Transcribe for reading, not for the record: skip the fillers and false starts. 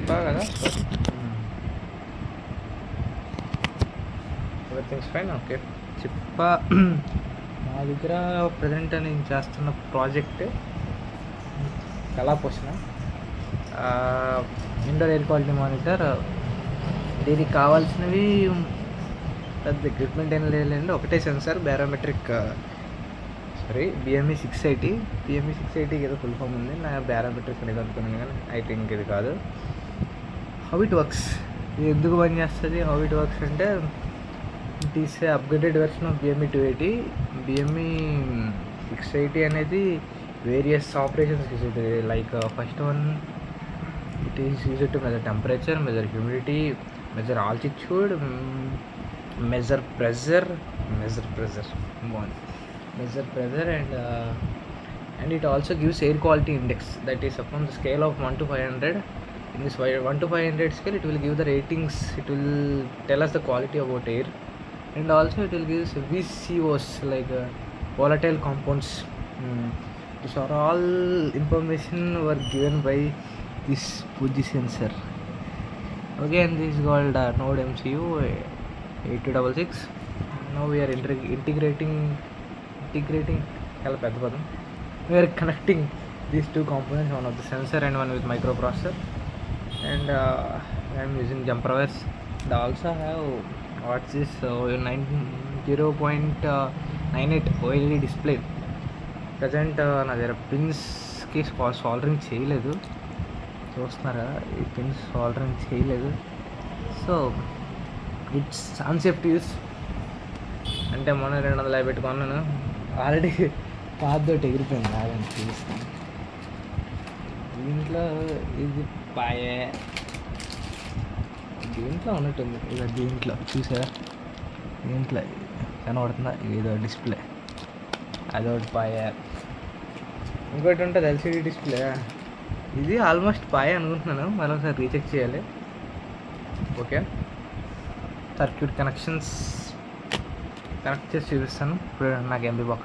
చెప్పా కదా sorry. Everything's fine. Okay చెప్పా. నా దగ్గర ప్రజెంట్ నేను చేస్తున్న ప్రాజెక్ట్ కళాపోషణ, ఇండోర్ ఎయిర్ క్వాలిటీ మానిటర్. దీనికి కావాల్సినవి పెద్ద ఎక్విప్మెంట్ ఏం లేదండి, ఒకటే సెన్సార్ బ్యారోమెట్రిక్, BME 680. BME 680 ఏదో ఫుల్ ఫామ్ ఉంది, నా బ్యారోమెట్రిక్ అనేది అనుకున్నాను కానీ ఐ థింక్ ఇది కాదు. హౌ ఇట్ వర్క్స్, ఇది ఎందుకు పని చేస్తుంది, హౌ ఇట్ వర్క్స్ అంటే it is a upgraded version of BME 280. BME 680 అనేది వేరియస్ ఆపరేషన్స్ యూజ్ అవుతుంది. Like first one, it is used to measure temperature, measure humidity, measure altitude, measure pressure and it also gives air quality index, that is upon the scale of 1 to 500. In this 1 to 500 scale, it will give the ratings, it will tell us the quality about air, and also it will give VCOs, like volatile compounds. These are all information were given by this Fuji sensor. Okay, and this is called Node MCU 8266. Now we are integrating చాలా పెద్ద పదం. We are connecting these two components, one of the sensor and one with microprocessor, and I am using jumper wires. They also have what's this 0.98 OLED display. Present నా దగ్గర పిన్స్కి soldering చేయలేదు, చూస్తున్నారా ఈ pins soldering చేయలేదు, so it's unsafe to use. అంటే మొన్న 250 పెట్టుకున్నాను, already పాతతోటి ఎగిరిపోయింది, ఆగండి చూస్తాను. దీంట్లో ఇది పాయే, దీంట్లో ఉన్నట్టుంది, ఇక దీంట్లో చూసారా, దీంట్లో కనబడుతుందా, ఏదో డిస్ప్లే, అదొకటి పాయే. ఇంకోటి ఉంటుంది LCD డిస్ప్లే, ఇది ఆల్మోస్ట్ పాయే అనుకుంటున్నాను, మరోసారి రీచెక్ చేయాలి. ఓకే, సర్క్యూట్ కనెక్షన్స్ కనెక్ట్ చేసి చూపిస్తాను. ఇప్పుడు నాకు ఎంబీ బొక్క